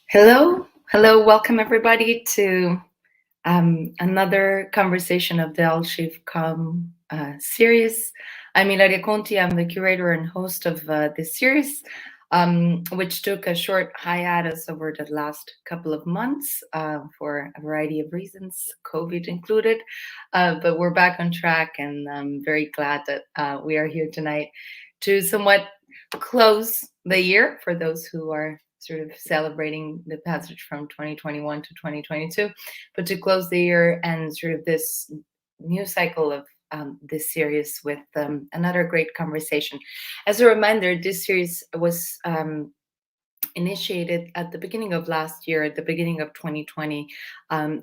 Hello, welcome everybody to another conversation of the COMM series. I'm Ilaria Conti, I'm the curator and host of this series, which took a short hiatus over the last couple of months for a variety of reasons, COVID included, but we're back on track, and I'm very glad that we are here tonight to somewhat close the year for those who are sort of celebrating the passage from 2021 to 2022, but to close the year and sort of this new cycle of this series with another great conversation. As a reminder, this series was initiated at the beginning of last year, at the beginning of 2020,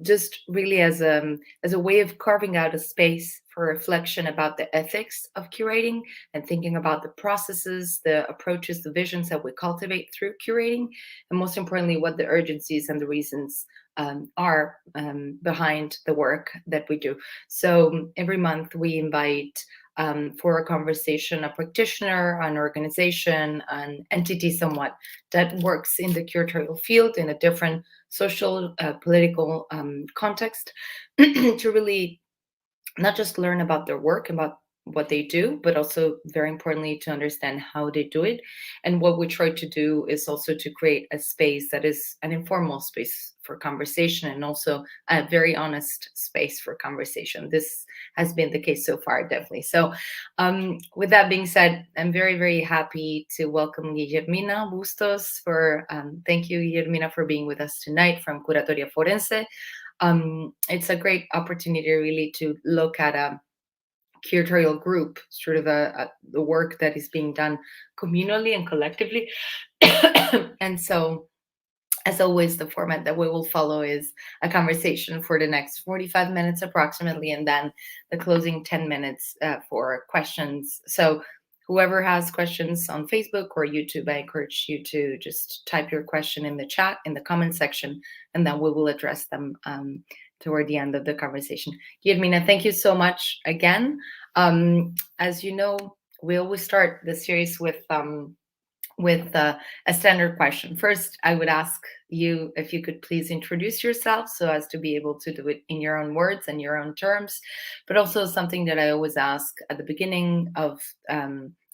just really as a way of carving out a space for reflection about the ethics of curating and thinking about the processes, the approaches, the visions that we cultivate through curating, and most importantly, what the urgencies and the reasons are behind the work that we do. So every month we invite for a conversation, a practitioner, an organization, an entity somewhat that works in the curatorial field in a different social, political context to really not just learn about their work, about what they do, but also very importantly to understand how they do it. And what we try to do is also to create a space that is an informal space for conversation and also a very honest space for conversation. This has been the case so far, definitely. So with that being said, I'm very, very happy to welcome Guillermina Bustos for, thank you, Guillermina, for being with us tonight from Curatoría Forense. It's a great opportunity really to look at a curatorial group, sort of the work that is being done communally and collectively. And so, as always, the format that we will follow is a conversation for the next 45 minutes approximately, and then the closing 10 minutes for questions. So whoever has questions on Facebook or YouTube, I encourage you to just type your question in the chat, in the comment section, and then we will address them toward the end of the conversation. Guillermina, thank you so much again. As you know, we always start the series with a standard question. First, I would ask you if you could please introduce yourself so as to be able to do it in your own words and your own terms, but also something that I always ask at the beginning of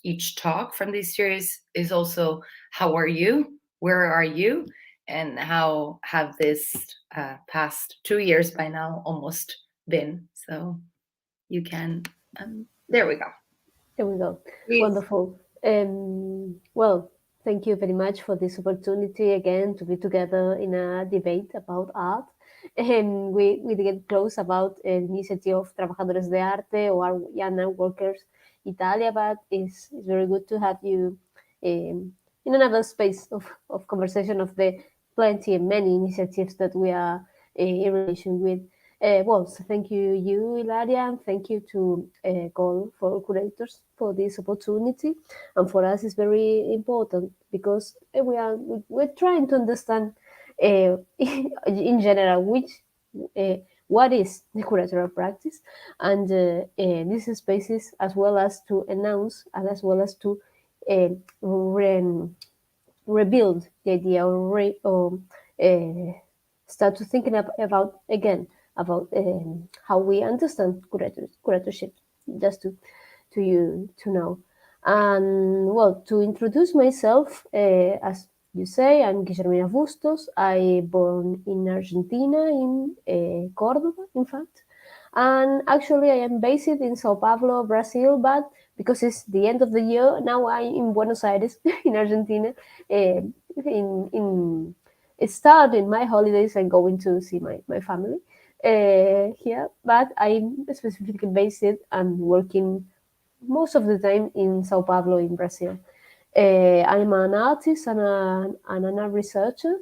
each talk from this series is also, how are you? Where are you? And how have this past 2 years by now almost been? So you can, there we go. There we go. Please. Wonderful. Well, thank you very much for this opportunity again to be together in a debate about art. And we get close about the initiative of Trabajadores de Arte or Young Workers Italia, but it's very good to have you in another space of conversation of the plenty and many initiatives that we are in relation with. Well, so thank you, Ilaria, and thank you to Call for Curators for this opportunity. And for us, it's very important because we're trying to understand, in general, what is the curatorial practice, and these spaces, as well as to announce, and as well as to rebuild the idea or start to thinking about again about how we understand curatorship, just to you to know. And well, to introduce myself, as you say, I'm Guillermina Bustos. I born in Argentina, in Cordoba, in fact. And actually, I am based in Sao Paulo, Brazil, but because it's the end of the year, now I'm in Buenos Aires, in Argentina. In it started in my holidays. I'm going to see my family here, but I'm specifically based and working most of the time in Sao Paulo, in Brazil. I'm an artist and an art researcher.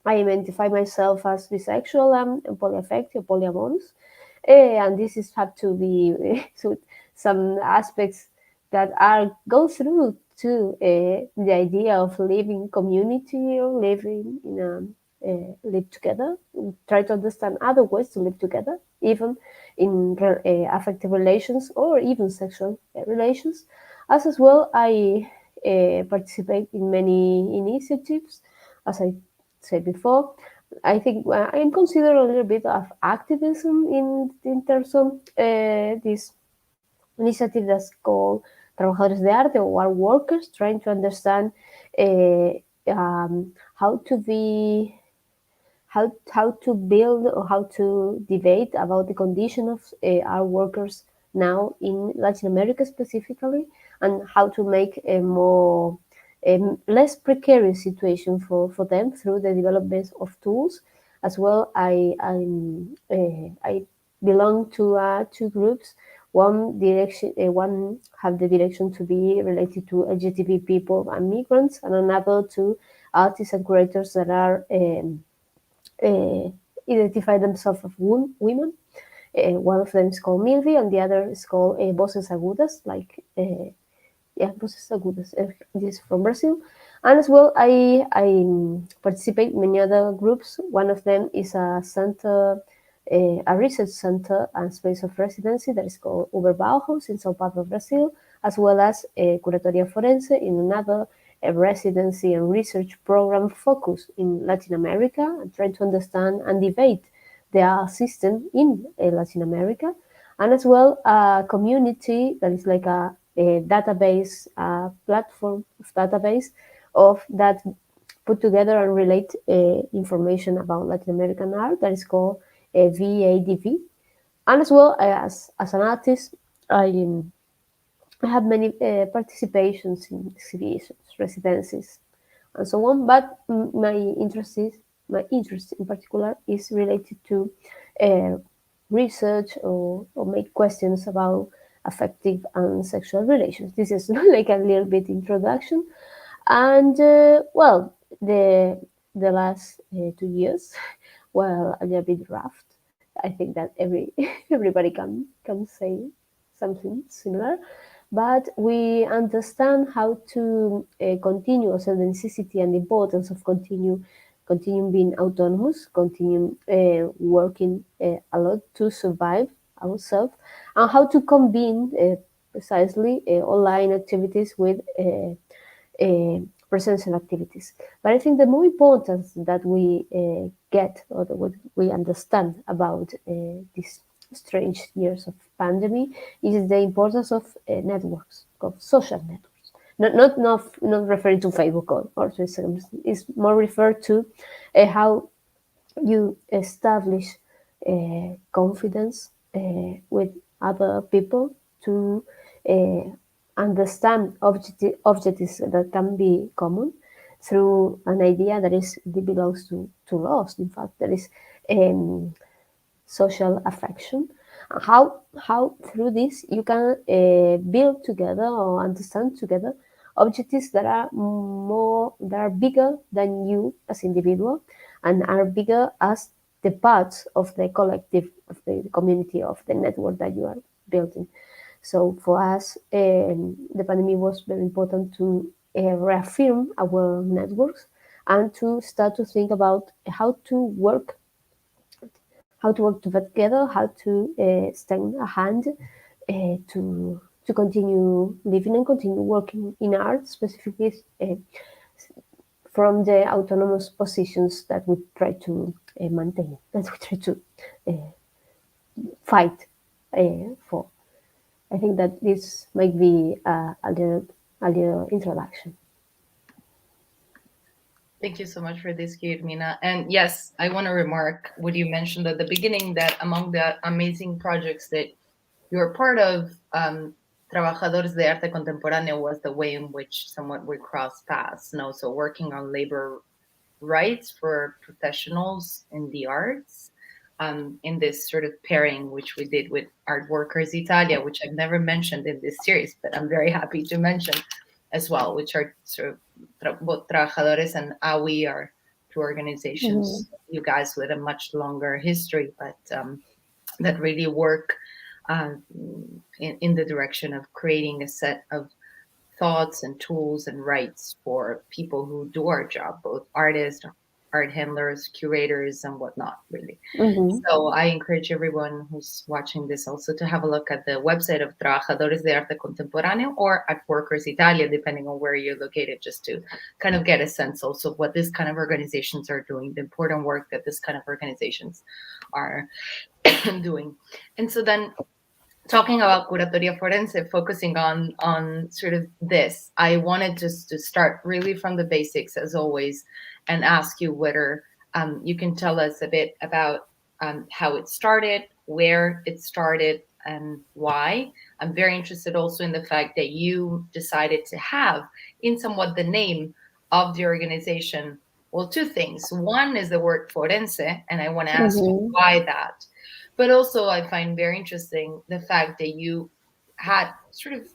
I identify myself as bisexual and polyaffective, polyamorous, and this is had to be so some aspects that are go through to the idea of living community or living in a live together, try to understand other ways to live together, even in affective relations or even sexual relations. As well, I participate in many initiatives, as I said before. I think I consider a little bit of activism in terms of this initiative that's called Trabajadores de Arte or Art Workers, trying to understand how to be how to build or how to debate about the condition of our workers now in Latin America specifically, and how to make a more less precarious situation for them through the development of tools. As well, I belong to two groups. One have the direction to be related to LGBTQ people and migrants, and another to artists and curators that are identify themselves as women. One of them is called Milvi, and the other is called Voces Agudas, Voces Agudas. This is from Brazil. And as well, I participate in many other groups. One of them is a center, a research center and space of residency that is called Uberbaujos in Sao Paulo, Brazil, as well as Curatoría Forense in another a residency and research program focused in Latin America and trying to understand and debate the art system in Latin America, and as well a community that is like a database, platform of database of that put together and relate information about Latin American art that is called VADV. And as well as an artist, I have many participations in exhibitions, residencies, and so on. But my interest in particular is related to uh, research or make questions about affective and sexual relations. This is like a little bit introduction, and well, the last 2 years, well, a little bit rough. I think that everybody can say something similar, but we understand how to continue also the necessity and the importance of continue being autonomous, continue working a lot to survive ourselves, and how to combine precisely online activities with presential activities. But I think the more important that we get or what we understand about these strange years of pandemic is the importance of networks, of social networks. Not referring to Facebook or to Instagram. It's more referred to how you establish confidence with other people to uh, understand objectives that can be common through an idea that belongs to laws. In fact, that is social affection. How through this you can build together or understand together objectives that are bigger than you as individual and are bigger as the parts of the collective of the community of the network that you are building. So for us, the pandemic was very important to reaffirm our networks and to start to think about how to work together, how to extend a hand to continue living and continue working in art, specifically from the autonomous positions that we try to maintain, that we try to fight for. I think that this might be a little introduction. Thank you so much for this, Guillermina. And yes, I want to remark what you mentioned at the beginning, that among the amazing projects that you're part of, Trabajadores de Arte Contemporáneo was the way in which somewhat we crossed paths. So working on labor rights for professionals in the arts, in this sort of pairing, which we did with Art Workers Italia, which I've never mentioned in this series, but I'm very happy to mention as well, which are sort of both Trabajadores and AWI are two organizations, you guys with a much longer history, but that really work in the direction of creating a set of thoughts and tools and rights for people who do our job, both artists, art handlers, curators, and whatnot, really. Mhm. So I encourage everyone who's watching this also to have a look at the website of Trabajadores de Arte Contemporáneo or at Workers Italia, depending on where you're located, just to kind of get a sense also of what this kind of organizations are doing, the important work that this kind of organizations are doing. And so then, talking about Curatoría Forense, focusing on sort of this, I wanted just to start really from the basics as always, and ask you whether you can tell us a bit about how it started, where it started, and why. I'm very interested also in the fact that you decided to have in somewhat the name of the organization. Well, two things. One is the word forense, and I want to ask you Mhm. why that. But also, I find very interesting the fact that you had sort of,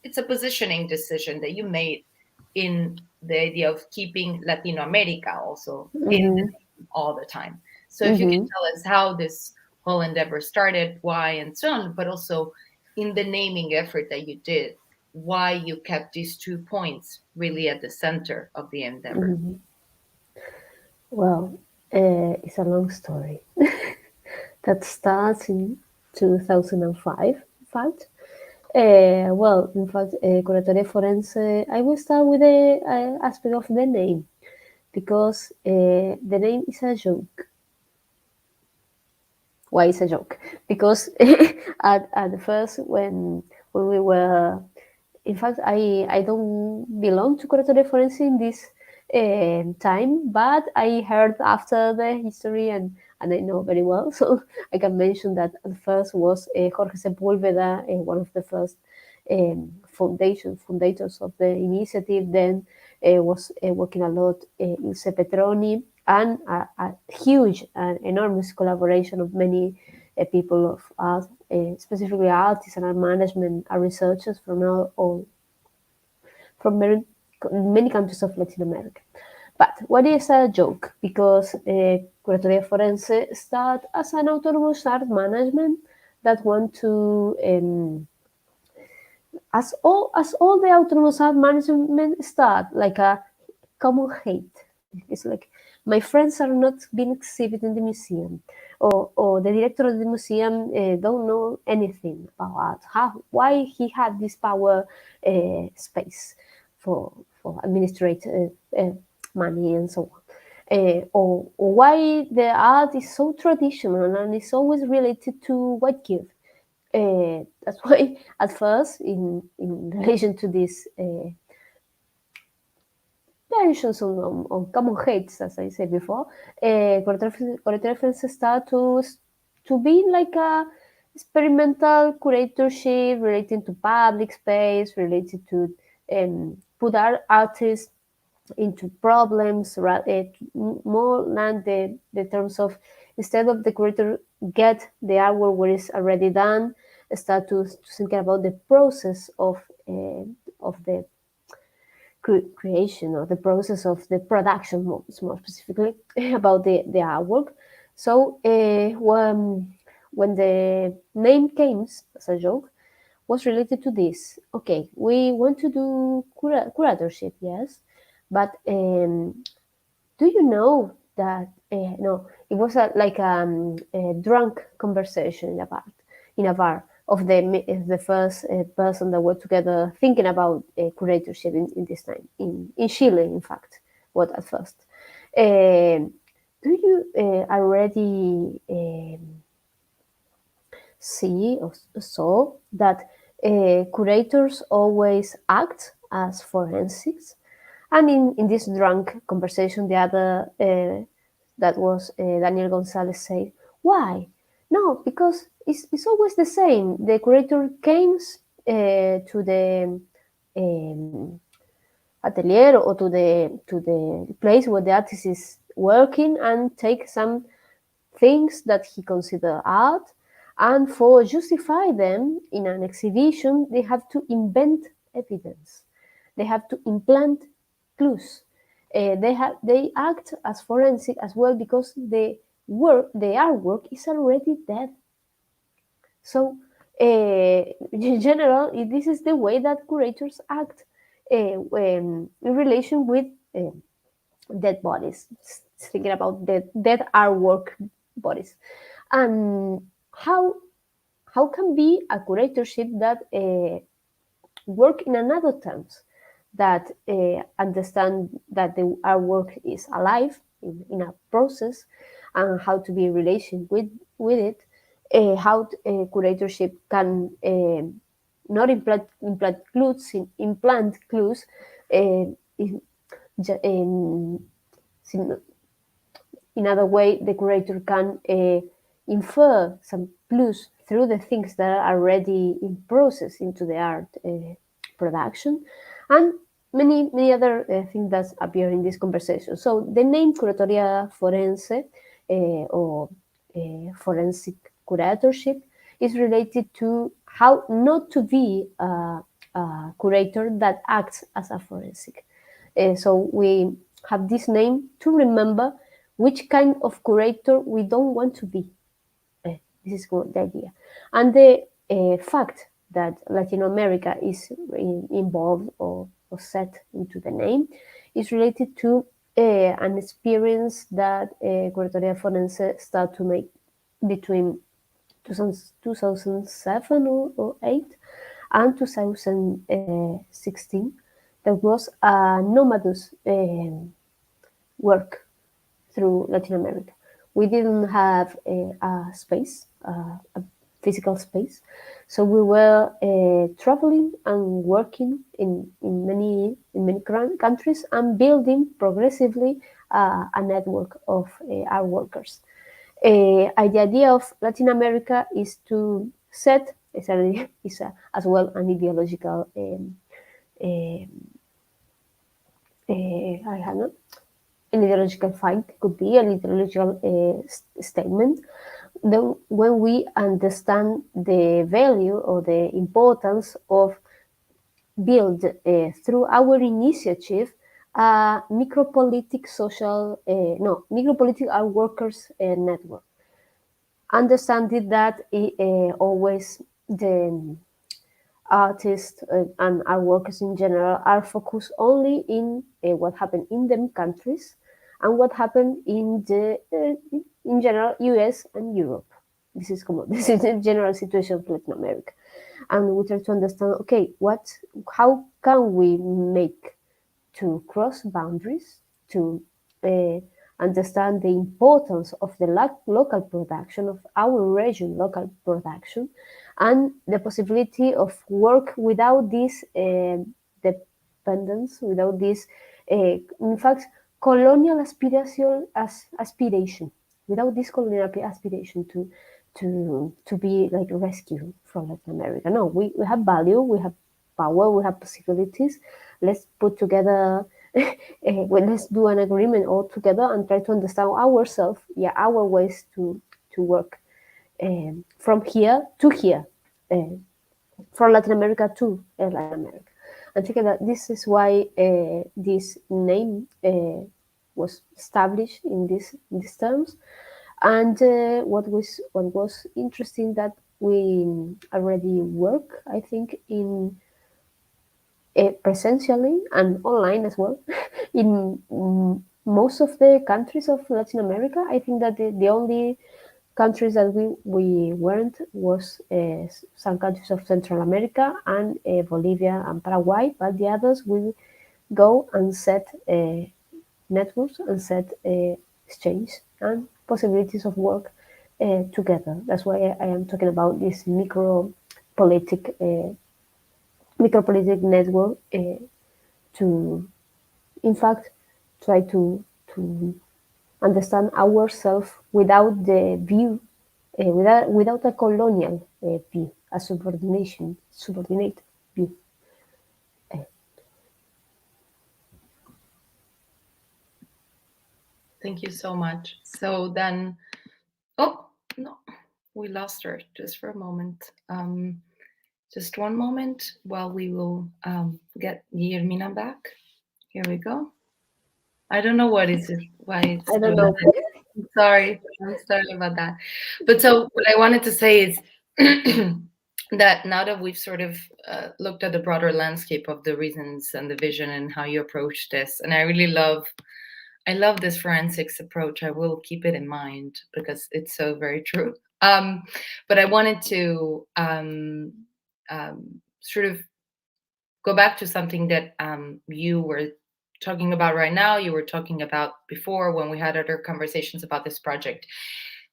it's a positioning decision that you made in the idea of keeping Latinoamérica also in the Mhm. name all the time. So if you can Mhm. tell us how this whole endeavor started, why, and so on, but also in the naming effort that you did, why you kept these 2 points really at the center of the endeavor. Mhm. Well, it's a long story that starts in 2005. In fact, Curatoria Forense. I will start with the aspect of the name because the name is a joke. Why is a joke? Because at the first when we were, in fact, I don't belong to Curatoria Forense in this time, but I heard after the history and I know very well, so I can mention that at first was Jorge Sepúlveda, one of the first foundators of the initiative. Then was working a lot in Petroni, and a huge and enormous collaboration of many people of art, specifically artists and art management, and researchers from from many countries of Latin America. But what is a joke? Because Curatoria Forense started as an autonomous art management that want to as all the autonomous art management start like a common hate. It's like my friends are not being exhibited in the museum, or the director of the museum don't know anything about how why he had this power space for administrate money and so on. Or why the art is so traditional and is always related to white cube. That's why, at first, in relation to this variations on common hates, as I said before, references start to be like a experimental curatorship relating to public space, related to put artists into problems, more than the terms of, instead of the curator get the artwork where it's already done, start to think about the process of the creation or the process of the production, more specifically about the artwork. So when the name came as a joke, was related to this. Okay, we want to do curatorship, yes, but do you know that no, it was like a drunk conversation in a bar of the first person that were together thinking about curatorship in this time in Chile, in fact, what at first. Do you already see or saw that curators always act as forensics? And in this drunk conversation, the other that was Daniel Gonzalez said, "Why? No, because it's always the same. The curator comes to the um, atelier or to the place where the artist is working and take some things that he consider art, and for justify them in an exhibition, they have to invent evidence. They have to implant clues. They act as forensic as well because the artwork is already dead. So, in general, this is the way that curators act in relation with dead bodies, thinking about dead artwork bodies. And how can be a curatorship that work in another terms, that understand that the artwork is alive in a process, and how to be in relation with it, how curatorship can not implant clues in, in, in other way. The curator can infer some clues through the things that are already in process into the art production, and many other things that appear in this conversation. So the name Curatoría Forense or forensic curatorship is related to how not to be a curator that acts as a forensic. So we have this name to remember which kind of curator we don't want to be. This is the idea. And the fact that Latin America is involved or set into the name is related to an experience that Curatoría Forense started to make between 2007 or 8 and 2016. There was a nomadus work through Latin America. We didn't have a space, a physical space, so we were traveling and working in many countries and building progressively a network of art workers. The idea of Latin America is to set is as well an ideological I don't know, an ideological fight, could be an ideological statement. Then when we understand the value or the importance of build through our initiative a micropolitic micropolitic art workers network. Understanding that always the artists and art workers in general are focused only in what happened in them countries and what happened in the in general US and Europe. This is the general situation of Latin America, and we try to understand. Okay, how can we make to cross boundaries to understand the importance of the local production of our region, local production, and the possibility of work without this dependence, without this, in fact, colonial aspiration, without this colonial aspiration to be like rescued from Latin America. No, we have value, we have power, we have possibilities. Let's put together. Let's do an agreement all together and try to understand ourselves, our ways to work from here to here, from Latin America to Latin America. I'm thinking that this is why this name was established in these terms. And what was interesting that we already work, I think, in presentially and online as well in most of the countries of Latin America. I think that the only countries that we weren't was some countries of Central America and Bolivia and Paraguay, but the others will go and set networks and set exchange and possibilities of work together. That's why I am talking about this micropolitic network to, in fact, try to understand ourselves without the view, without a colonial view, a subordinate view. Thank you so much. So then, oh no, we lost her just for a moment. Just one moment while we will get Guillermina back. Here we go. I don't know why it's I don't know. I'm sorry about that. But so what I wanted to say is that now that we've sort of looked at the broader landscape of the reasons and the vision and how you approach this, and I really love I love this forensics approach. I will keep it in mind because it's so very true. But I wanted to sort of go back to something that you were talking about right now. You were talking about before when we had other conversations about this project.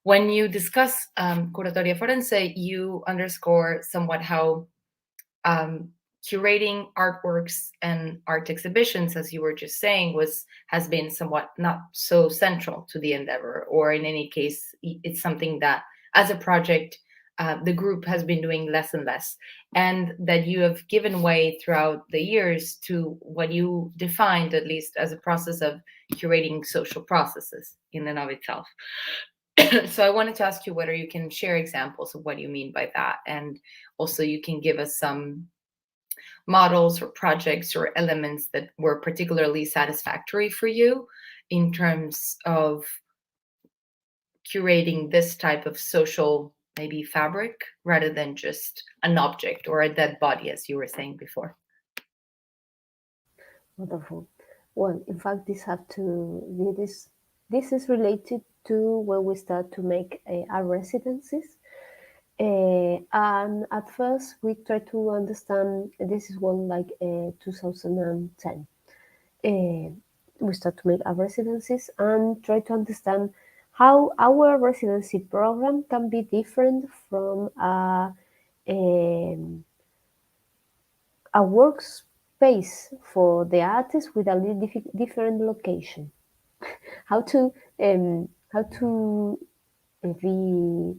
When you discuss Curatoría Forense, you underscore somewhat how um, curating artworks and art exhibitions, as you were just saying, has been somewhat not so central to the endeavor, or in any case, it's something that, as a project, the group has been doing less and less, and that you have given way throughout the years to what you defined, at least, as a process of curating social processes in and of itself. So I wanted to ask you whether you can share examples of what you mean by that, and also you can give us some models or projects or elements that were particularly satisfactory for you in terms of curating this type of social maybe fabric rather than just an object or a dead body, as you were saying before. Wonderful. Well, in fact, this is related to when we start to make our residencies. And at first, we try to understand. This is one like 2010. We start to make our residencies and try to understand how our residency program can be different from a workspace for the artist with a little different location. How to be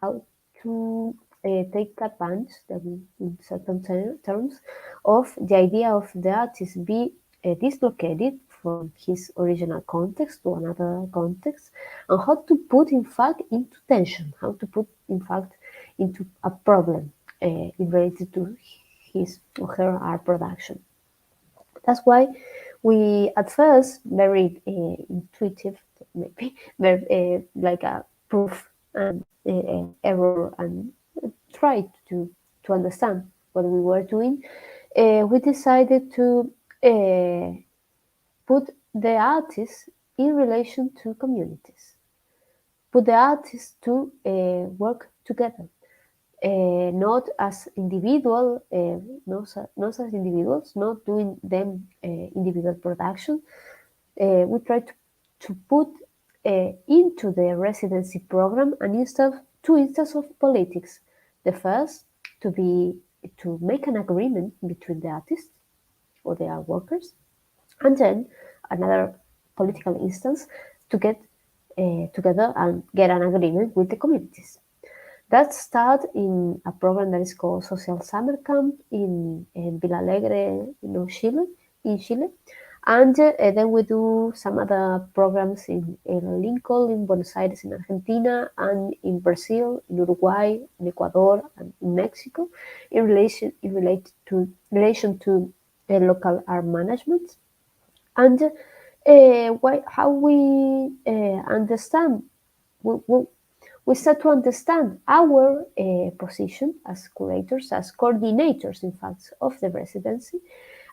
how to take advantage, in certain terms, of the idea of the artist be dislocated from his original context to another context, and how to put, in fact, into tension, how to put, in fact, into a problem related to his or her art production. That's why we, at first, very intuitive, maybe, very, like a proof and error, and tried to understand what we were doing. We decided to put the artists in relation to communities, put the artists to work together. Not as individual, not as individuals, not doing them individual production. We try to put into the residency program two instances of politics. The first to make an agreement between the artists or the art workers, and then another political instance to get together and get an agreement with the communities. That started in a program that is called Social Summer Camp in Villa Alegre, Chile, and then we do some other programs in Lincoln, in Buenos Aires, in Argentina, and in Brazil, in Uruguay, in Ecuador, and in Mexico, in relation to local art management, and how we understand. We start to understand our position as curators, as coordinators, in fact, of the residency,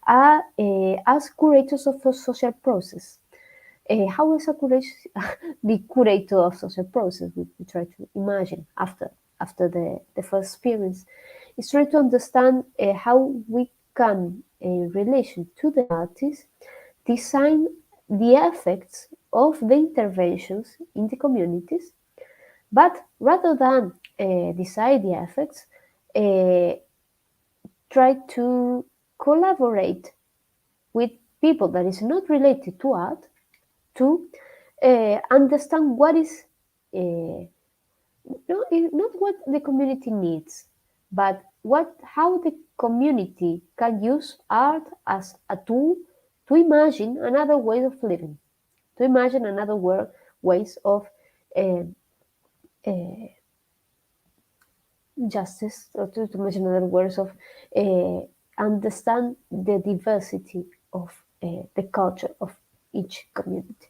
as curators of a social process. How is a the curator of social process? We try to imagine after the first experience. Is try to understand how we can, in relation to the artist, design the effects of the interventions in the communities. But rather than decide the effects, try to collaborate with people that is not related to art to understand what is not what the community needs, but how the community can use art as a tool to imagine another way of living, to imagine another ways of uh, uh, justice, or to mention other words of understand the diversity of the culture of each community.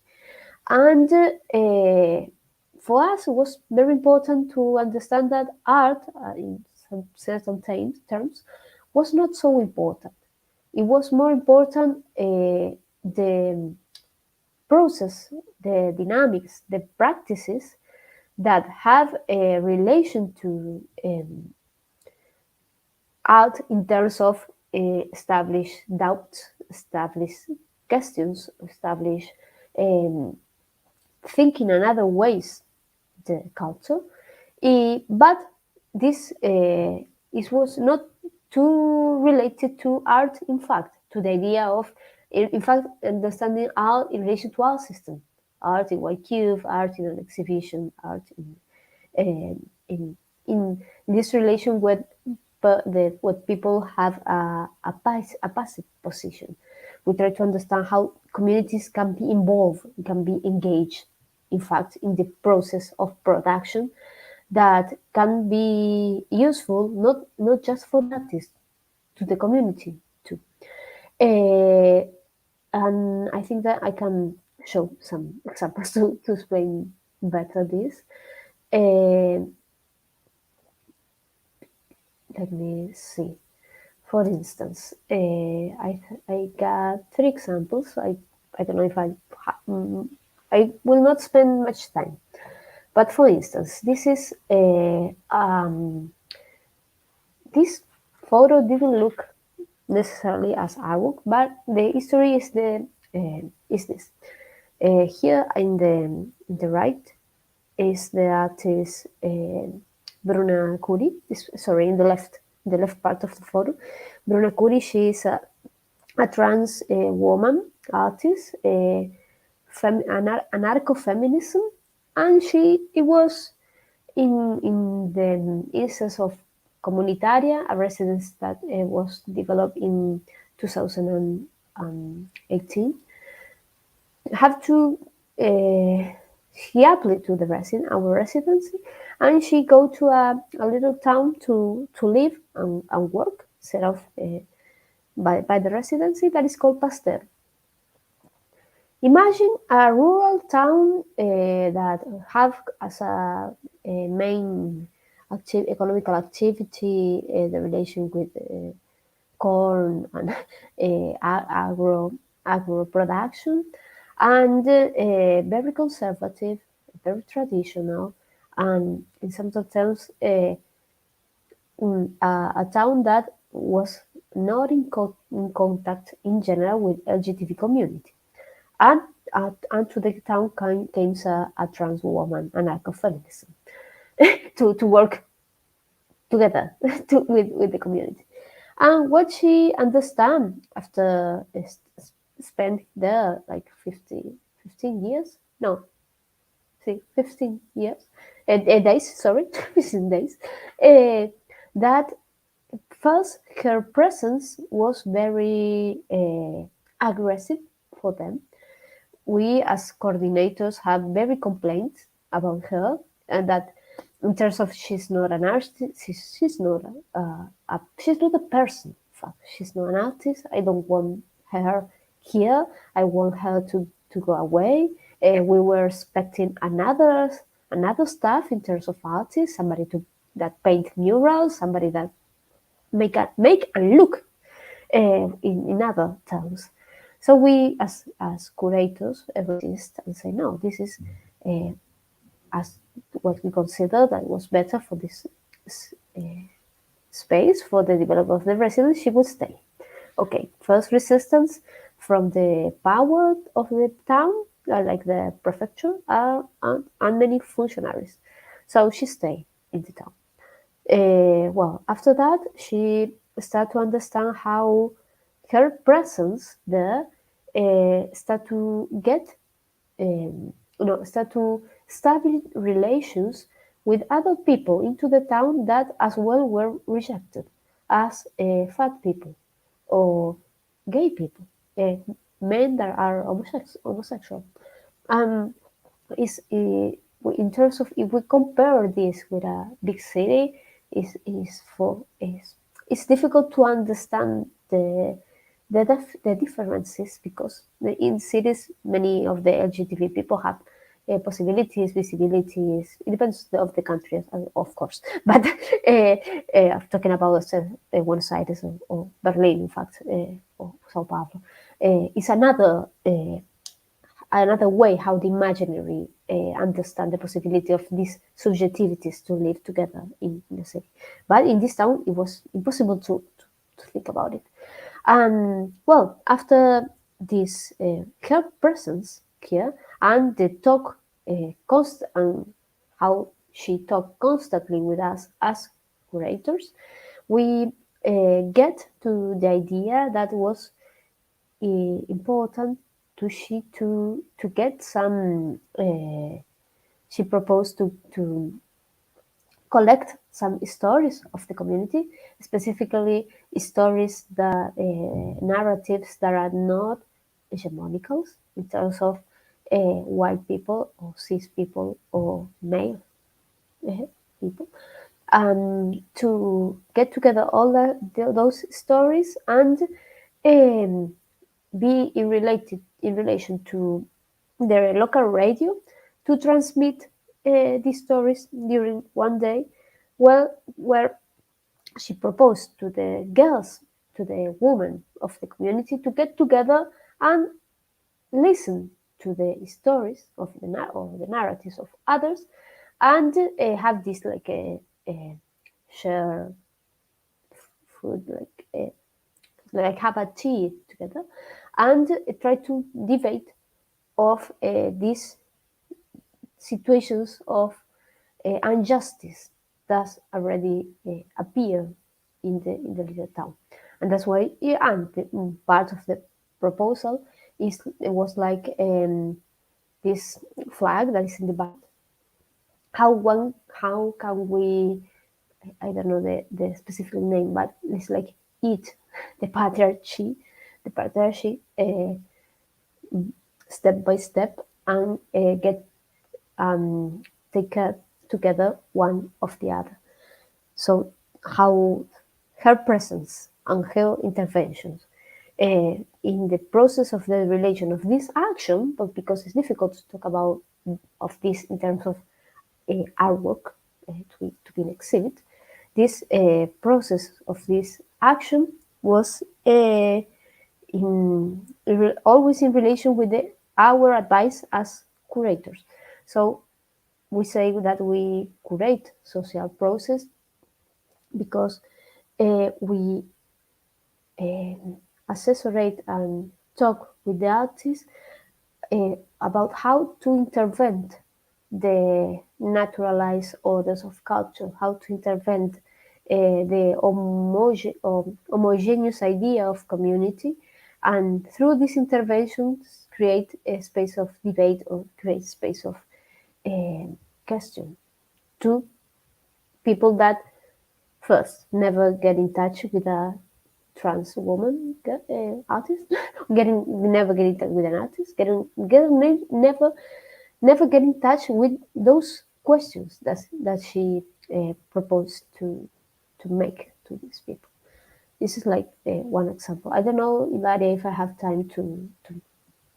And for us, it was very important to understand that art, in some certain terms, was not so important. It was more important the process, the dynamics, the practices that have a relation to art in terms of establish doubts, establish questions, establish thinking in other ways the culture. But this it was not too related to art, in fact, to the idea of, in fact, understanding art in relation to our system. Art in white cube, art in an exhibition, art in this relation with what people have a passive position. We try to understand how communities can be involved, can be engaged, in fact, in the process of production that can be useful not just for the artist, to the community too. And I think that I can show some examples to explain better this. Let me see. For instance, I got 3 examples. I don't know if I will not spend much time. But for instance, this is this photo didn't look necessarily as artwork, but the history is this. Here in the right is the artist Bruna Curi. Sorry, in the left part of the photo, Bruna Curi. She is a trans woman artist, anarcho-feminism, and it was in the instance of Comunitaria, a residence that was developed in 2018. Have to she applied to our residency, and she go to a little town to live and work, set off by the residency that is called Pasteur. Imagine a rural town that have as a main economical activity the relation with corn and agro production, and very conservative, very traditional, and in some terms a town that was not in contact in general with LGBT community. And to the town came a trans woman, anarcho-feminism, to work together with the community. And what she understand after spend there like 15 years, no, 15 years, days, sorry, 15 days, that first her presence was very aggressive for them. We as coordinators have very complaints about her, and that in terms of she's not an artist, she's not she's not a person. In fact, she's not an artist. I don't want her here. I want her to go away. We were expecting another staff in terms of artists, somebody that paint murals, somebody that make and look in other terms. So we, as curators, resist and say, no, this is as what we consider that was better for this space for the development of the residence. She would stay. Okay, first resistance from the power of the town, like the prefecture, and many functionaries. So she stayed in the town. Well, after that, she started to understand how her presence there start to get, start to establish relations with other people into the town that as well were rejected as fat people or gay people, men that are homosexual. In terms of, if we compare this with a big city, it's difficult to understand the differences, because in cities many of the LGBT people have possibilities, visibilities. It depends of the country, of course. But I'm talking about Buenos Aires or Berlin, in fact, or Sao Paulo. It's another another way how the imaginary understand the possibility of these subjectivities to live together in the city. But in this town, it was impossible to think about it. And well, after this her presence here and the talk and how she talked constantly with us as curators, we get to the idea that was important to get some. She proposed to collect some stories of the community, specifically stories that narratives that are not hegemonical in terms of white people or cis people or male people, to get together all those stories and um, be in relation to their local radio to transmit these stories during one day, where she proposed to the girls, to the women of the community, to get together and listen to the stories of or the narratives of others, and have this like a share food, like have a tea together, and try to debate of these situations of injustice that already appear in the little town, and that's why and part of the proposal is it was like this flag that is in the back. How can we, I don't know the specific name, but it's like eat the patriarchy step by step and get take together one of the other. So how her presence and her interventions in the process of the relation of this action, but because it's difficult to talk about of this in terms of artwork to be an exhibit, this process of this action was always in relation with our advice as curators. So we say that we curate social process because we assessorate and talk with the artists about how to intervene the naturalized orders of culture, how to intervene the homogeneous idea of community, and through these interventions create a space of debate or create space of question to people that first never get in touch with a trans woman artist, never get in touch with an artist, never get in touch with those questions that she proposed to make to these people. This is like one example. I don't know, Ilaria, if I have time to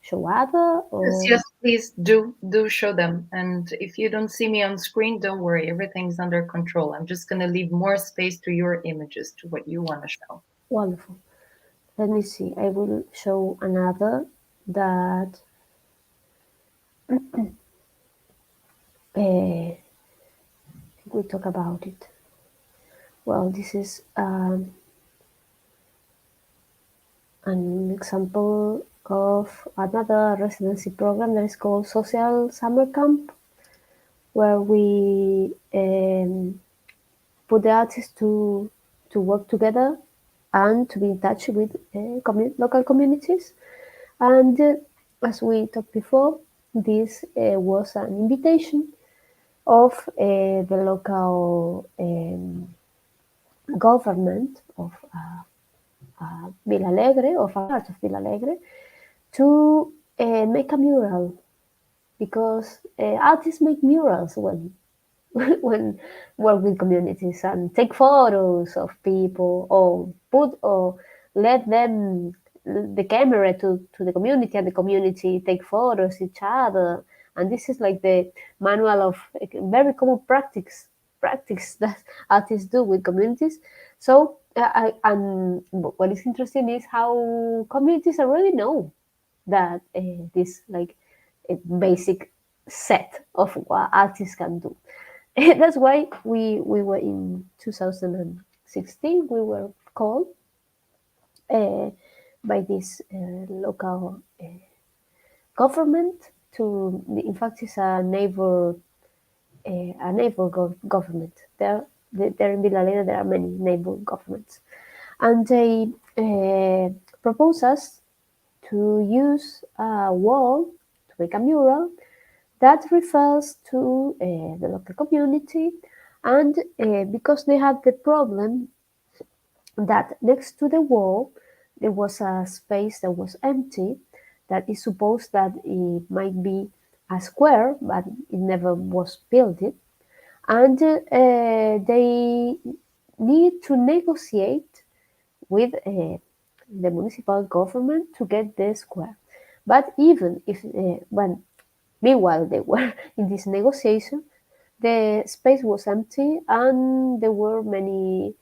show other Yes, or yes, please do show them. And if you don't see me on screen, don't worry, everything's under control. I'm just gonna leave more space to your images, to what you want to show. wonderful. Let me see. I will show another that we talk about it. Well, this is an example of another residency program that is called Social Summer Camp, where we put the artists to work together and to be in touch with local communities. And as we talked before, this was an invitation of the local government of Villa Alegre, of a part of Villa Alegre, to make a mural, because artists make murals when when work with communities and take photos of people or put or let them the camera to the community, and the community take photos each other. And this is like the manual of very common practice that artists do with communities. So and what is interesting is how communities already know that this like a basic set of what artists can do. That's why we were in 2016. We were called by this local government to. In fact, it's a neighbor government. There in Villalena there are many neighbor governments, and they propose us to use a wall to make a mural that refers to the local community, and because they had the problem that next to the wall there was a space that was empty, that is supposed that it might be a square, but it never was built. And they need to negotiate with the municipal government to get the square. But even if, meanwhile they were in this negotiation, the space was empty and there were many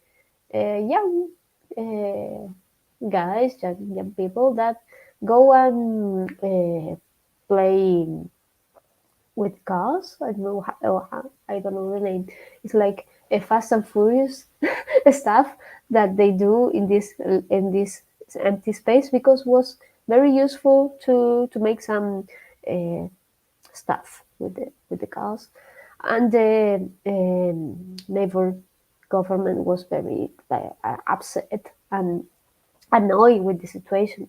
young guys, young people that go and play with cars. I don't know I don't know the name. It's like a Fast and Furious stuff that they do in this empty space, because it was very useful to make some stuff with the cars. And the neighbor government was very upset and annoyed with the situation.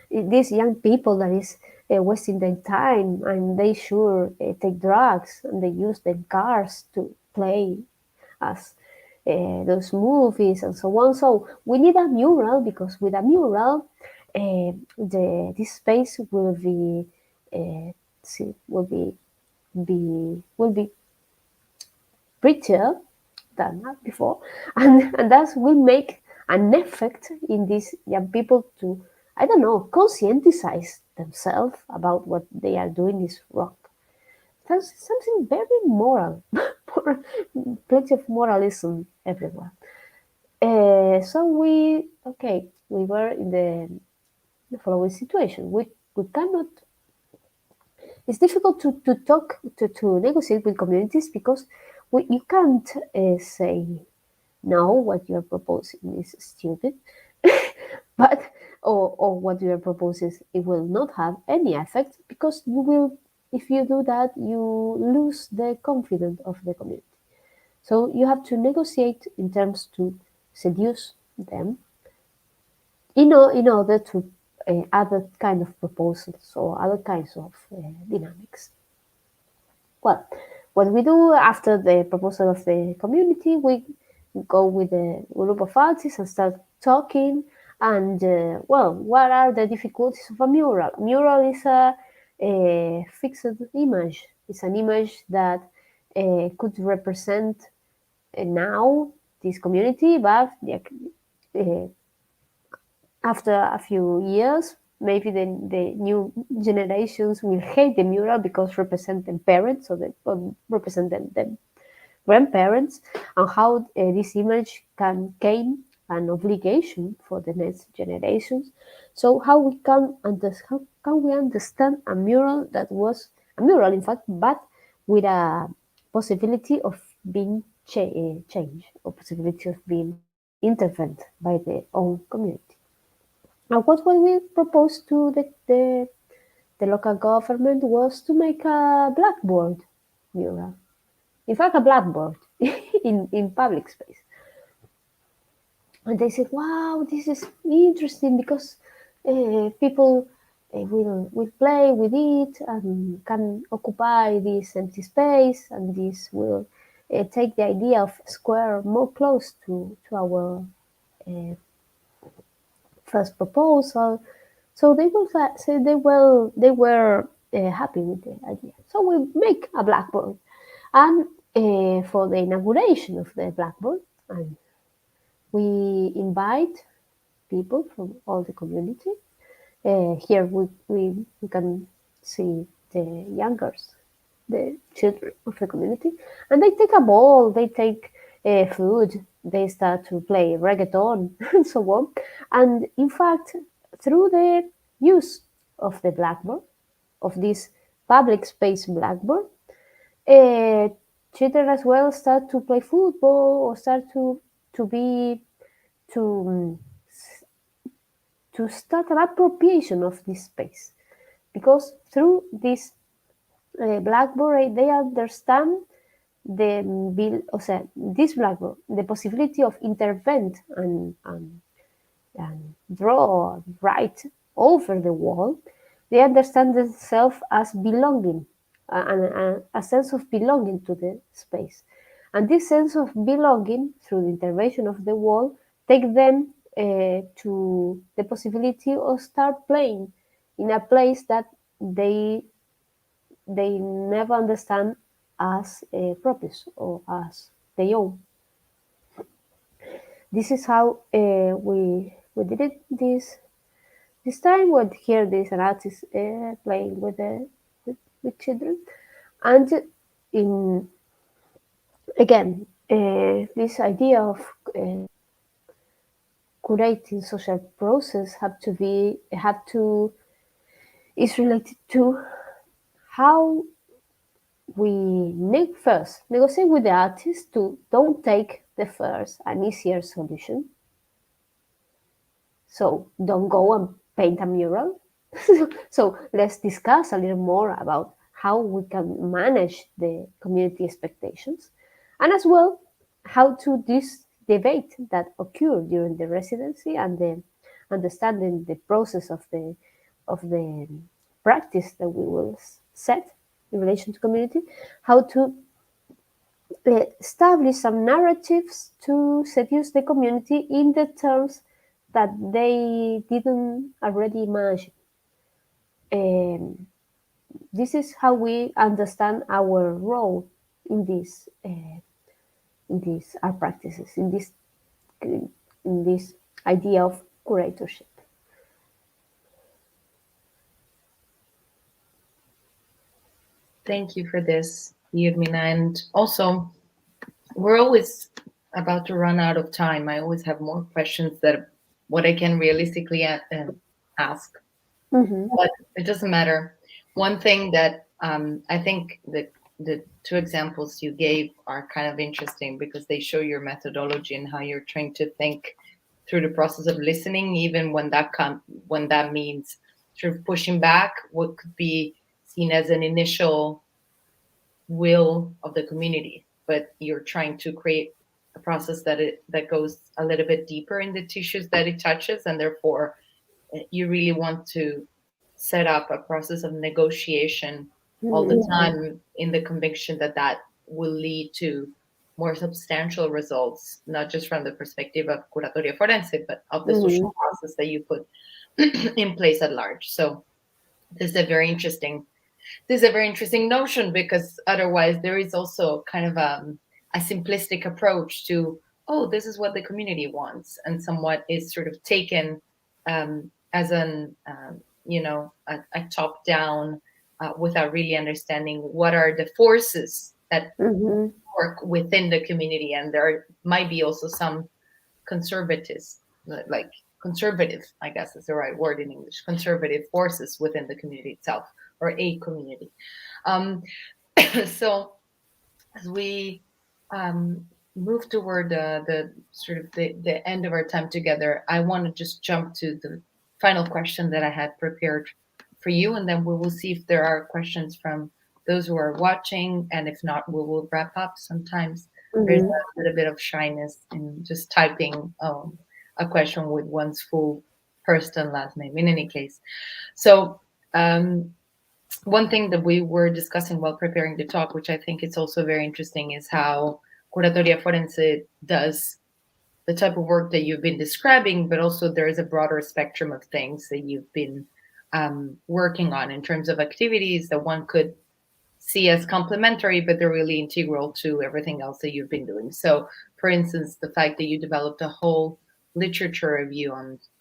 These young people that is wasting their time, and they sure take drugs, and they use their cars to play as those movies and so on. So we need a mural, because with a mural, this space will be will be prettier than before, and that will make an effect in these young people to, I don't know, conscientize themselves about what they are doing is wrong. There's something very moral, plenty of moralism everywhere. So we were in the following situation. We cannot. It's difficult to talk to negotiate with communities, because you can't say no, what you are proposing is stupid, but or what you are proposing, it will not have any effect, because you will, if you do that, you lose the confidence of the community. So you have to negotiate in terms to seduce them in order to other kind of proposals or other kinds of dynamics. Well, what we do after the proposal of the community, we go with a group of artists and start talking. And what are the difficulties of a mural? Mural is a fixed image. It's an image that could represent now this community, but after a few years, maybe the new generations will hate the mural because represent them parents, or represent them grandparents, and how this image can gain an obligation for the next generations. So how can we understand a mural that was a mural, in fact, but with a possibility of being changed, or possibility of being intervened by the own community? And what we proposed to the local government was to make a blackboard mural. In fact, a blackboard in public space. And they said, "Wow, this is interesting, because people will play with it and can occupy this empty space, and this will take the idea of square more close to our first proposal." So they were happy with the idea. So we make a blackboard, and for the inauguration of the blackboard, and we invite people from all the community. Here we can see the youngers, the children of the community, and they take a ball, they take food, they start to play reggaeton and so on. And in fact, through the use of the blackboard, of this public space blackboard, children as well start to play football or start to be to to start an appropriation of this space, because through this blackboard they understand the o sea, this blackboard, the possibility of intervene and draw, write over the wall. They understand themselves as belonging, and a sense of belonging to the space. And this sense of belonging, through the intervention of the wall, take them to the possibility of start playing in a place that they never understand as purpose or as their own. This is how we did it this time. When here there's an artist playing with children, and in again this idea of curating social process is related to how we first negotiate with the artist to don't take the first and easier solution. So don't go and paint a mural. So let's discuss a little more about how we can manage the community expectations, and as well how to this debate that occurred during the residency and the understanding the process of the practice that we will set in relation to community, how to establish some narratives to seduce the community in the terms that they didn't already imagine. This is how we understand our role in these art practices, in this idea of curatorship. Thank you for this, Guillermina. And also, we're always about to run out of time. I always have more questions that what I can realistically ask, but it doesn't matter. One thing that I think that the two examples you gave are kind of interesting because they show your methodology and how you're trying to think through the process of listening, even when that means sort of pushing back what could be seen as an initial will of the community, but you're trying to create a process that goes a little bit deeper in the tissues that it touches, and therefore you really want to set up a process of negotiation all the time in the conviction that that will lead to more substantial results, not just from the perspective of Curatoría Forense, but of the social process that you put in place at large. So this is a very interesting notion, because otherwise there is also kind of a simplistic approach to, oh, this is what the community wants, and somewhat is sort of taken as an a top down, without really understanding what are the forces that work within the community. And there might be also some conservatives, like conservative, I guess is the right word in English, conservative forces within the community itself, or a community. So as we move toward the sort of the end of our time together, I want to just jump to the final question that I had prepared for you, and then we will see if there are questions from those who are watching, and if not, we will wrap up. Sometimes there's a little bit of shyness in just typing a question with one's full first and last name, in any case. So one thing that we were discussing while preparing the talk, which I think is also very interesting, is how Curatoría Forense does the type of work that you've been describing, but also there is a broader spectrum of things that you've been working on in terms of activities that one could see as complementary, but they're really integral to everything else that you've been doing. So, for instance, the fact that you developed a whole literature review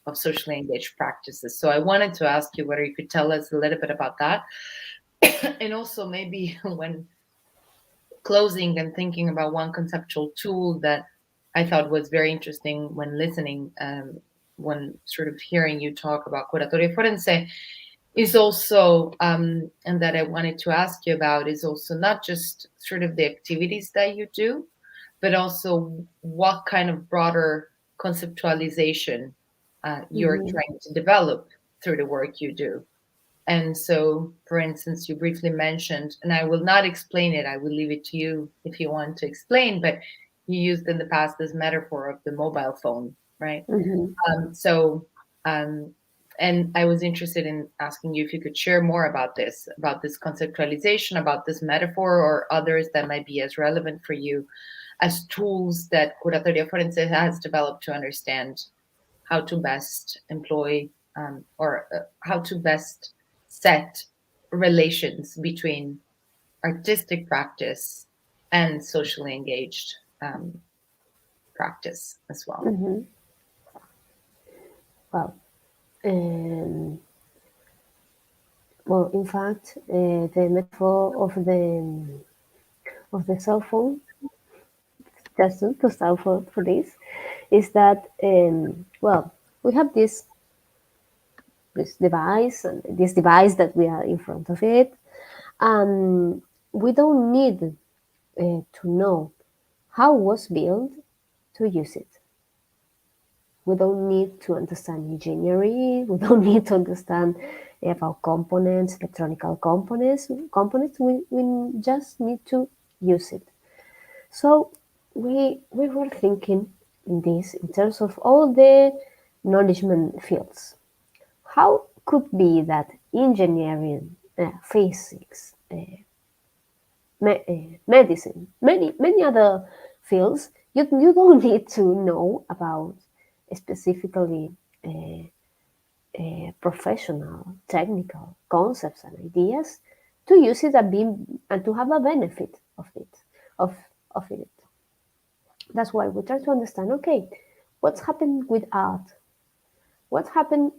of socially engaged practices. So I wanted to ask you whether you could tell us a little bit about that. And also maybe when closing and thinking about one conceptual tool that I thought was very interesting when listening, when sort of hearing you talk about Curatoría Forense, is also, and that I wanted to ask you about, is also not just sort of the activities that you do, but also what kind of broader conceptualization you're Mhm. trying to develop through the work you do. And so, for instance, you briefly mentioned, and I will not explain it, I will leave it to you if you want to explain, but you used in the past this metaphor of the mobile phone, right? Mhm. So, and I was interested in asking you if you could share more about this conceptualization, about this metaphor, or others that might be as relevant for you as tools that Curatoría Forense has developed to understand how to best employ or how to best set relations between artistic practice and socially engaged practice as well. Mhm. Well, um, well, in fact, the metaphor of the cell phone, just to start for this, is that well, we have this device, and this device that we are in front of it, and we don't need to know how it was built to use it. We don't need to understand engineering. We don't need to understand about components, electronic components. We just need to use it. So we were thinking in this in terms of all the knowledgement fields. How could be that engineering, physics, medicine, many other fields, you don't need to know about specifically professional, technical concepts and ideas to use it and to have a benefit of it, of of it. That's why we try to understand. Okay, what's happened with art? What happened?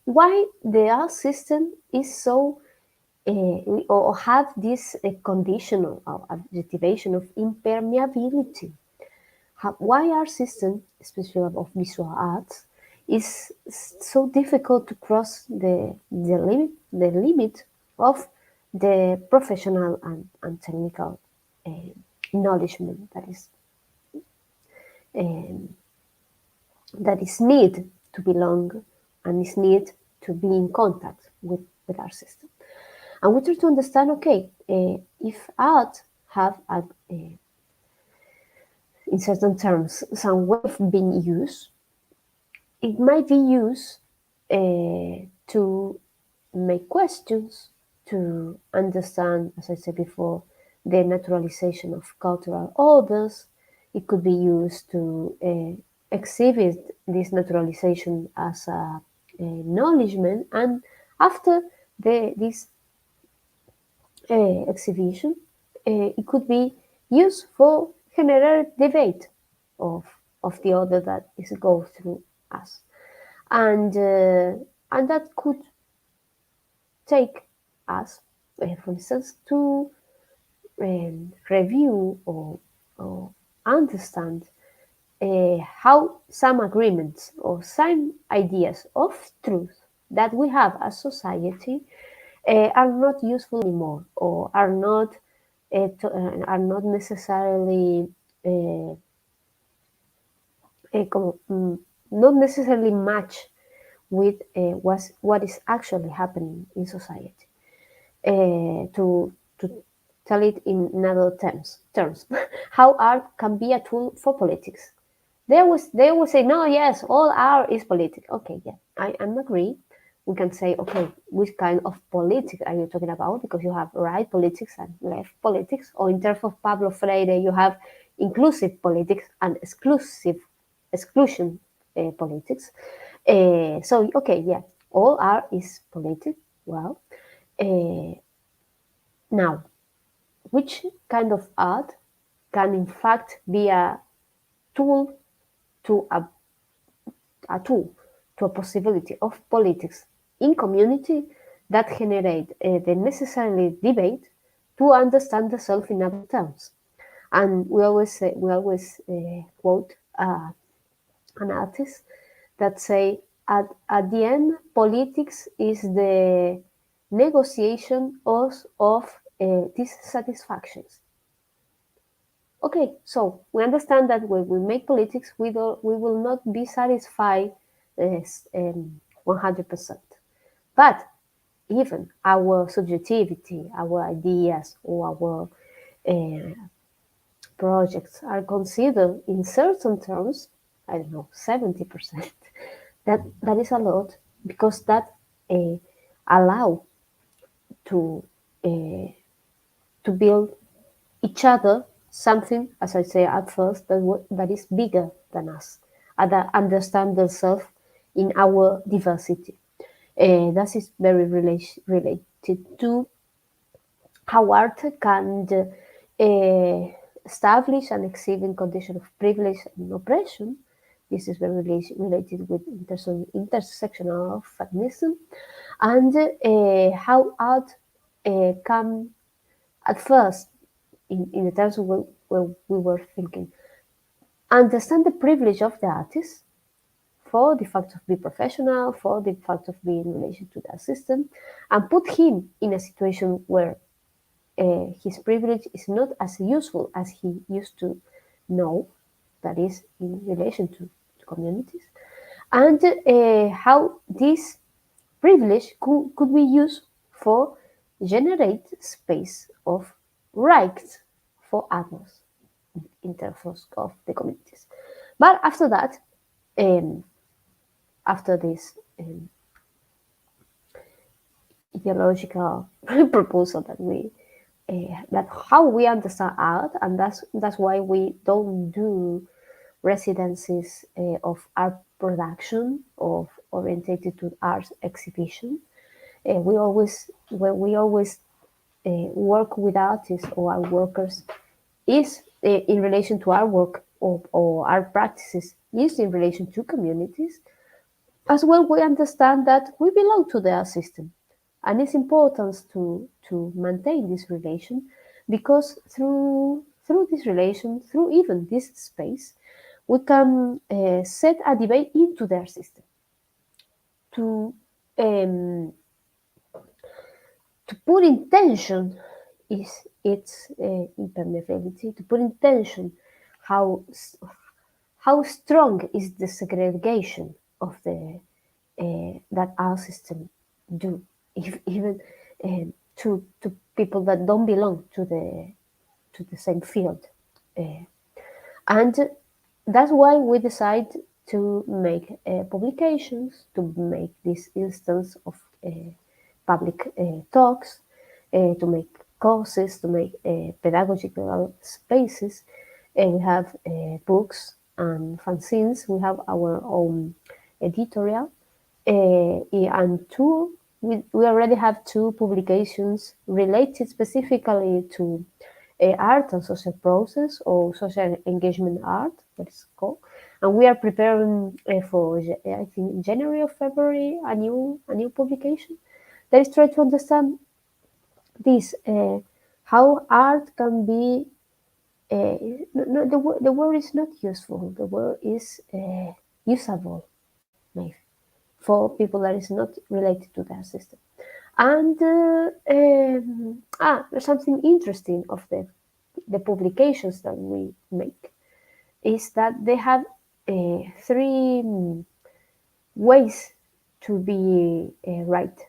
Why the art system is so or have this conditional or adjectivation of impermeability. Why our system, especially of visual arts, is so difficult to cross the limit of the professional and technical uh, knowledgement um, that is need to belong and is need to be in contact with our system. And we try to understand, okay, if art have, in certain terms, some way of being used, it might be used to make questions, to understand, as I said before, the naturalization of cultural orders. It could be used to exhibit this naturalization as a acknowledgement, and after this exhibition, it could be used for general debate of the order that is go through us, and that could take us, for instance, to review or understand how some agreements or some ideas of truth that we have as society are not useful anymore, or are not necessarily uh, not necessarily match with what is actually happening in society. To tell it in other terms, how art can be a tool for politics. They will say, no, yes, all art is political. Okay, yeah, I'm agree. We can say, okay, which kind of politics are you talking about? Because you have right politics and left politics, or in terms of Pablo Freire, you have inclusive politics and exclusion politics. So okay, yeah, all art is political. Well, uh, now, which kind of art can in fact be tool to a a tool to a possibility of politics in community that generate the necessary debate to understand the self in other terms. And we always quote an artist that say at the end, politics is the negotiation of dissatisfactions. Okay, so we understand that when we make politics, we will not be satisfied 100%. But even our subjectivity, our ideas, or our projects are considered in certain terms, I don't know, 70%. That is a lot, because that allow to build each other something, as I say at first, that is bigger than us, and that understand themselves in our diversity. That is very related to how art can establish and exhibit condition of privilege and oppression. This is very related with intersectional feminism, and how art can, at first, in the terms of where we were thinking, understand the privilege of the artist for the fact of being professional, for the fact of being in relation to the system, and put him in a situation where his privilege is not as useful as he used to know, that is, in relation to communities, and how this privilege could be used for generate space of rights for others in terms of the communities. But after that, after this ideological proposal that how we understand art, and that's why we don't do residencies of art production of orientated to art exhibition. We always work with artists or our workers is in relation to our work, or our practices is in relation to communities. As well, we understand that we belong to their system, and it's important to maintain this relation, because through this relation, through even this space, we can set a debate into their system to um, to put in tension is its impermeability, to put in tension how strong is the segregation of the that our system do, if, even to people that don't belong to the same field, and that's why we decide to make publications, to make this instance of public talks, to make courses, to make pedagogical spaces. We have books and fanzines. We have our own editorial, and we already have 2 publications related specifically to art and social process, or social engagement art, that is called. And we are preparing for, I think, January or February, a new publication that is trying to understand this, how art can be. No, the word is not useful. The word is usable, maybe, for people that is not related to their system. And there's something interesting of the publications that we make, is that they have 3 ways to be right.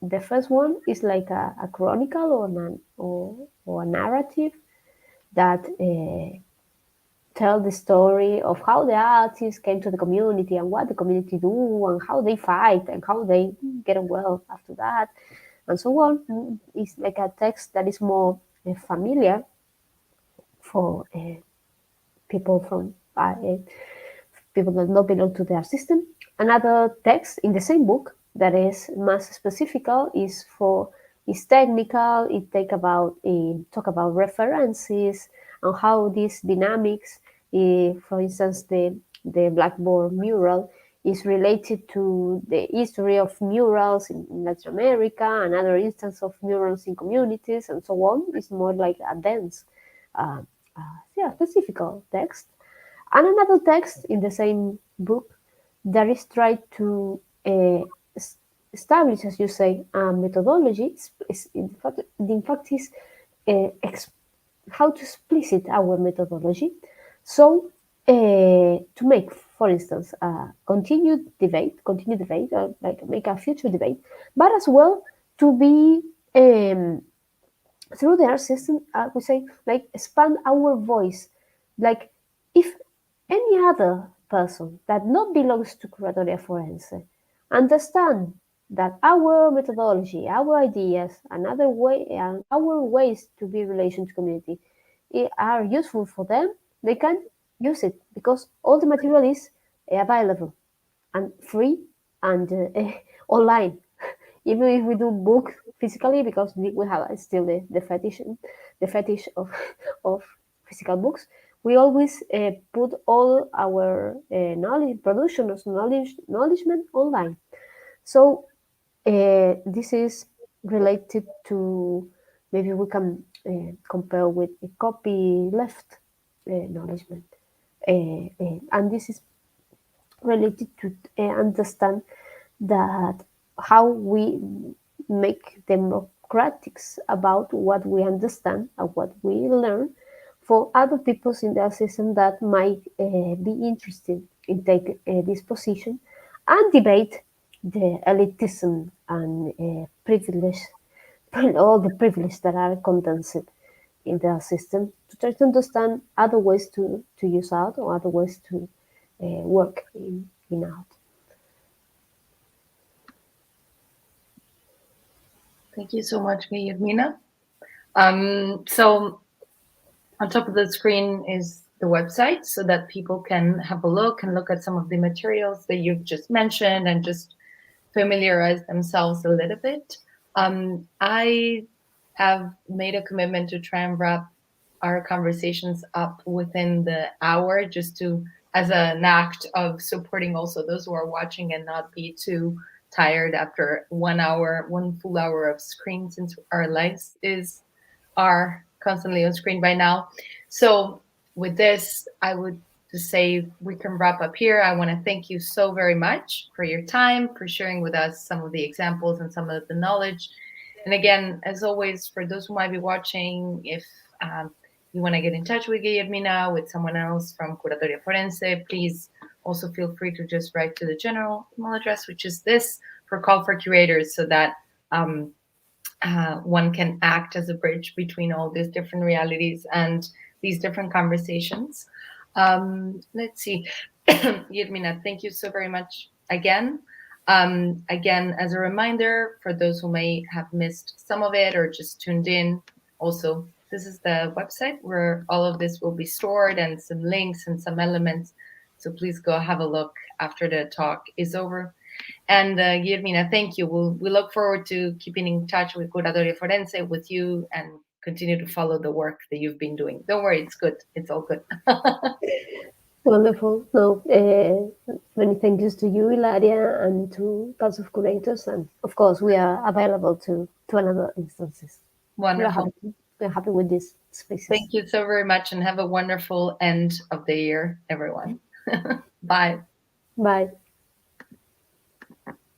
The first one is like a chronicle or a narrative that tell the story of how the artists came to the community and what the community do and how they fight and how they get well after that and so on. It's like a text that is more familiar for people from people that don't belong to their system. Another text in the same book that is more specific is technical. It talk about references and how these dynamics, for instance, the blackboard mural is related to the history of murals in Latin America, another instance of murals in communities, and so on. It's more like a dense, specific text. And another text in the same book that is try to establish, as you say, a methodology. In fact is how to explicit our methodology. So to make, for instance, a continued debate, or like make a future debate, but as well to be through their system, we say, like, expand our voice. Like, if any other person that not belongs to Curatoría Forense understand that our methodology, our ideas, another way, and our ways to be relation to community are useful for them, they can use it, because all the material is available and free and online. Even if we do book physically, because we have still the fetish of of physical books, we always put all our knowledge production of knowledgement online. So this is related to, maybe we can compare with a copy left knowledgement, and this is related to understand that how we make democratics about what we understand and what we learn for other peoples in the system that might be interested in take this position and debate the elitism and privilege, all the privilege that are condensed in the system, to try to understand other ways to use art or other ways to work in art. Thank you so much, Guillermina. So on top of the screen is the website, so that people can have a look and look at some of the materials that you've just mentioned and just familiarize themselves a little bit. I have made a commitment to try and wrap our conversations up within the hour, just to, as an act of supporting also those who are watching and not be too tired after 1 hour, 1 full hour of screen, since our lives are constantly on screen by now. So with this, I would just say we can wrap up here. I want to thank you so very much for your time, for sharing with us some of the examples and some of the knowledge. And again, as always, for those who might be watching, if you want to get in touch with Guillermina, with someone else from Curatoría Forense, please also feel free to just write to the general email address, which is this, for Call for Curators, so that one can act as a bridge between all these different realities and these different conversations. Let's see. Guillermina, thank you so very much again. Again, as a reminder, for those who may have missed some of it or just tuned in, also, this is the website where all of this will be stored, and some links and some elements. So please go have a look after the talk is over. And Guillermina, thank you. We look forward to keeping in touch with Curatoría Forense, with you, and continue to follow the work that you've been doing. Don't worry, it's good. It's all good. Wonderful. No, many thank yous to you, Ilaria, and to Council of Curators. And of course, we are available to another instances. Wonderful. We're happy with this spaces. Thank you so very much, and have a wonderful end of the year, everyone. Bye. Bye.